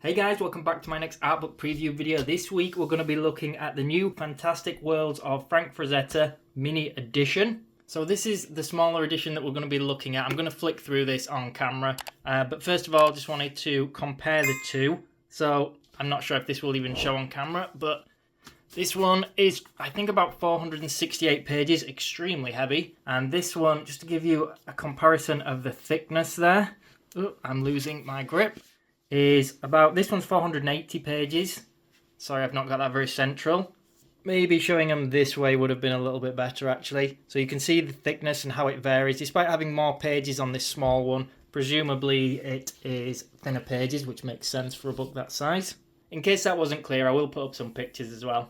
Hey guys, welcome back to my next art book preview video. This week we're going to be looking at the new Fantastic Worlds of Frank Frazetta mini edition. So this is the smaller edition that we're going to be looking at. I'm going to flick through this on camera, but first of all, just wanted to compare the two. So I'm not sure if this will even show on camera, but this one is, I think, about 468 pages, extremely heavy. And this one, just to give you a comparison of the thickness there, I'm losing my grip, is about, this one's 480 pages. Sorry, I've not got that very central. Maybe showing them this way would have been a little bit better, actually. So you can see the thickness and how it varies. Despite having more pages on this small one, presumably it is thinner pages, which makes sense for a book that size. In case that wasn't clear, I will put up some pictures as well.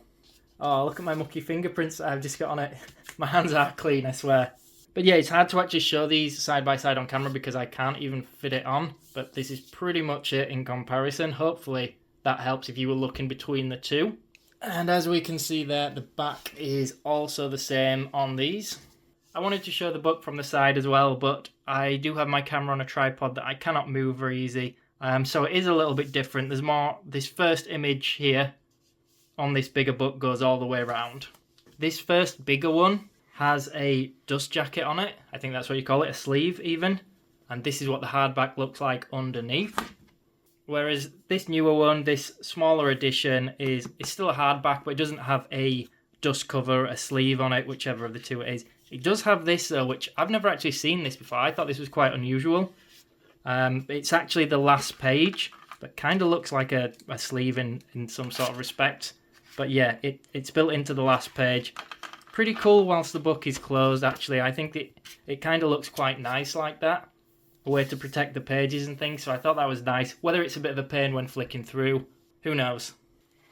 Oh, look at my mucky fingerprints that I've just got on it. My hands are clean, I swear. But yeah, it's hard to actually show these side by side on camera because I can't even fit it on. But this is pretty much it in comparison. Hopefully that helps if you were looking between the two. And as we can see there, the back is also the same on these. I wanted to show the book from the side as well, but I do have my camera on a tripod that I cannot move very easy. So it is a little bit different. There's more, this first image here on this bigger book goes all the way around. This first bigger one has a dust jacket on it. I think that's what you call it, a sleeve even. And this is what the hardback looks like underneath. Whereas this newer one, this smaller edition, is still a hardback, but it doesn't have a dust cover, a sleeve on it, whichever of the two it is. It does have this though, which I've never actually seen this before. I thought this was quite unusual. It's actually the last page, but kind of looks like a sleeve in some sort of respect. But yeah, it's built into the last page. Pretty cool whilst the book is closed, actually. I think it kind of looks quite nice like that. A way to protect the pages and things, so I thought that was nice. Whether it's a bit of a pain when flicking through, who knows.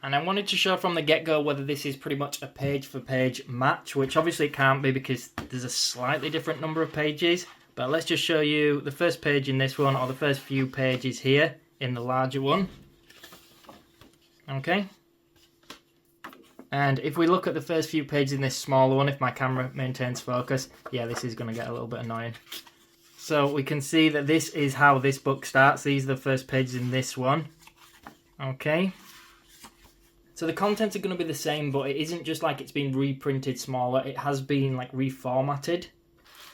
And I wanted to show from the get-go whether this is pretty much a page-for-page match, which obviously it can't be because there's a slightly different number of pages. But let's just show you the first page in this one, or the first few pages here in the larger one. Okay. And if we look at the first few pages in this smaller one, if my camera maintains focus, yeah, this is going to get a little bit annoying. So we can see that this is how this book starts. These are the first pages in this one. Okay. So the contents are going to be the same, but it isn't just like it's been reprinted smaller. It has been like reformatted.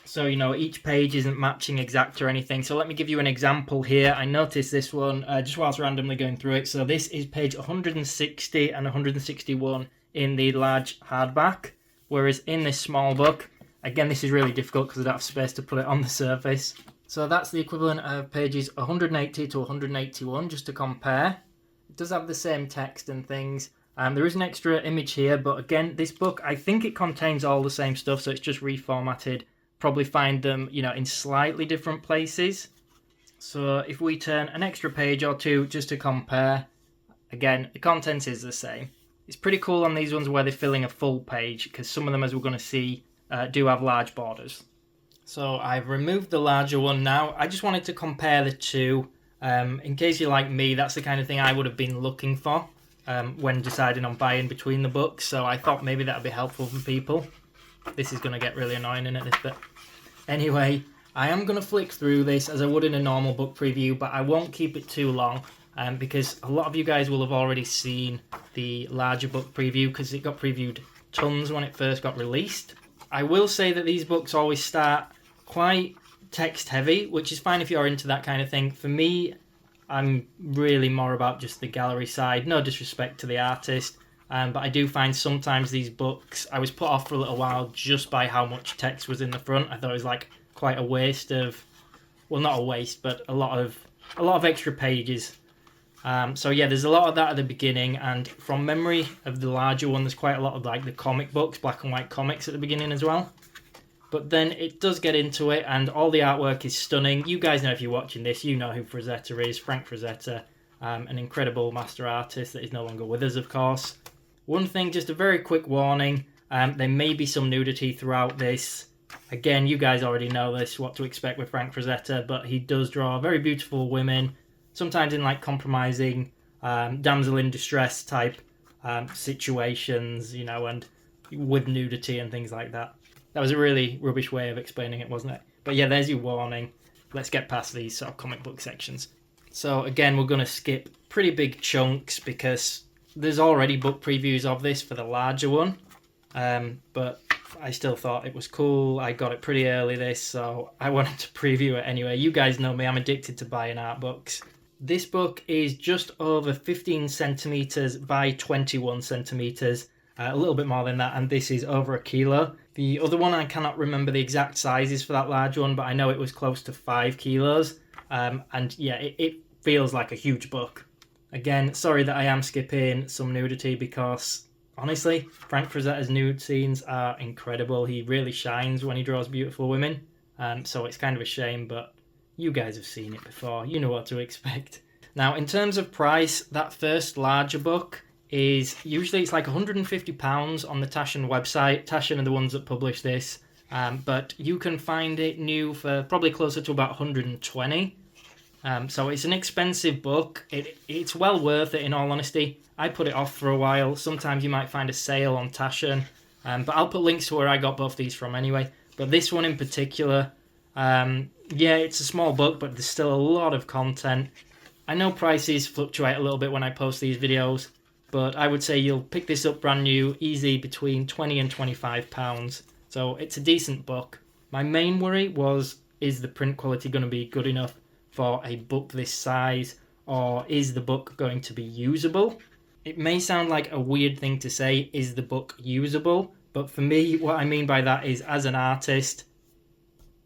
So, you know, each page isn't matching exact or anything. So let me give you an example here. I noticed this one just whilst randomly going through it. So this is page 160 and 161 in the large hardback. Whereas in this small book, again, this is really difficult because I don't have space to put it on the surface. So that's the equivalent of pages 180 to 181, just to compare. It does have the same text and things. There is an extra image here, but again, this book, I think it contains all the same stuff, so it's just reformatted. Probably find them, you know, in slightly different places. So if we turn an extra page or two just to compare, again, the content is the same. It's pretty cool on these ones where they're filling a full page, because some of them, as we're going to see, do have large borders. So I've removed the larger one now. I just wanted to compare the two. In case you're like me, that's the kind of thing I would have been looking for when deciding on buying between the books. So I thought maybe that would be helpful for people. This is going to get really annoying in it, this bit. Anyway, I am going to flick through this as I would in a normal book preview, but I won't keep it too long because a lot of you guys will have already seen the larger book preview because it got previewed tons when it first got released. I will say that these books always start quite text heavy, which is fine if you're into that kind of thing. For me, I'm really more about just the gallery side. No disrespect to the artist, but I do find sometimes these books, I was put off for a little while just by how much text was in the front. I thought it was like quite a waste of, well, not a waste, but a lot of extra pages. So yeah, there's a lot of that at the beginning, and from memory of the larger one, there's quite a lot of like the comic books, black and white comics at the beginning as well. But then it does get into it, and all the artwork is stunning. You guys know, if you're watching this, you know who Frazetta is, Frank Frazetta, an incredible master artist that is no longer with us, of course. One thing, just a very quick warning, there may be some nudity throughout this. Again, you guys already know this, what to expect with Frank Frazetta, but he does draw very beautiful women, sometimes in like compromising damsel in distress type situations, you know, and with nudity and things like that. That was a really rubbish way of explaining it, wasn't it? But yeah, there's your warning. Let's get past these sort of comic book sections. So again, we're going to skip pretty big chunks because there's already book previews of this for the larger one. But I still thought it was cool. I got it pretty early this, so I wanted to preview it anyway. You guys know me, I'm addicted to buying art books. This book is just over 15 centimeters by 21 centimeters, a little bit more than that, and this is over a kilo. The other one, I cannot remember the exact sizes for that large one, but I know it was close to 5 kilos. And yeah, it feels like a huge book. Again, sorry that I am skipping some nudity because honestly, Frank Frazetta's nude scenes are incredible. He really shines when he draws beautiful women. So it's kind of a shame, but you guys have seen it before. You know what to expect. Now, in terms of price, that first larger book is usually it's like £150 on the Taschen website. Taschen are the ones that publish this. But you can find it new for probably closer to about 120. So it's an expensive book. It's well worth it, in all honesty. I put it off for a while. Sometimes you might find a sale on Taschen. But I'll put links to where I got both these from anyway. But this one in particular, yeah, it's a small book, but there's still a lot of content. I know prices fluctuate a little bit when I post these videos, but I would say you'll pick this up brand new, easy between £20 and £25. So it's a decent book. My main worry was, is the print quality going to be good enough for a book this size, or is the book going to be usable? It may sound like a weird thing to say, is the book usable? But for me, what I mean by that is, as an artist,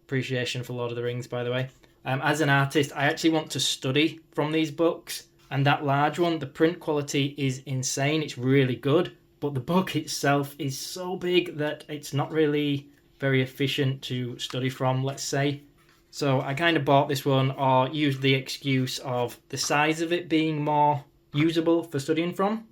appreciation for Lord of the Rings, by the way. As an artist, I actually want to study from these books, and that large one, the print quality is insane. It's really good, but the book itself is so big that it's not really very efficient to study from, let's say. So I kind of bought this one, or used the excuse of the size of it being more usable for studying from.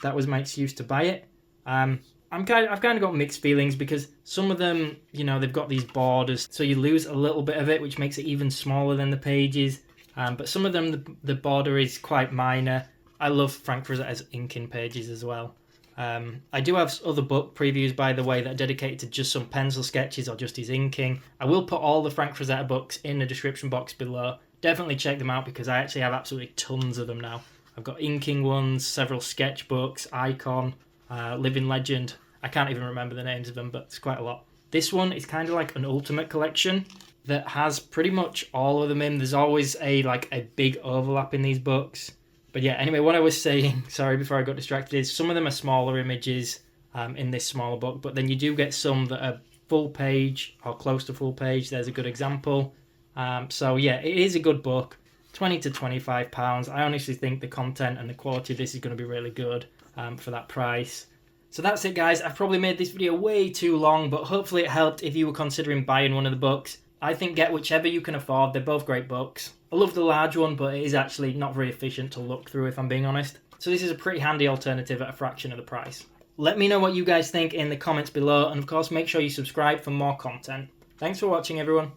That was my excuse to buy it. I've kind of got mixed feelings because some of them, you know, they've got these borders, so you lose a little bit of it, which makes it even smaller than the pages. But some of them, the border is quite minor. I love Frank Frazetta's inking pages as well. I do have other book previews, by the way, that are dedicated to just some pencil sketches or just his inking. I will put all the Frank Frazetta books in the description box below. Definitely check them out because I actually have absolutely tons of them now. I've got inking ones, several sketchbooks, Icon, Living Legend. I can't even remember the names of them, but it's quite a lot. This one is kind of like an ultimate collection that has pretty much all of them in. There's always a big overlap in these books. But yeah, anyway, what I was saying, sorry, before I got distracted, is some of them are smaller images in this smaller book, but then you do get some that are full page or close to full page. There's a good example. So yeah, it is a good book. £20 to £25. I honestly think the content and the quality of this is going to be really good for that price. So that's it, guys. I've probably made this video way too long, but hopefully it helped if you were considering buying one of the books. I think get whichever you can afford. They're both great books. I love the large one, but it is actually not very efficient to look through, if I'm being honest. So this is a pretty handy alternative at a fraction of the price. Let me know what you guys think in the comments below, and of course make sure you subscribe for more content. Thanks for watching, everyone.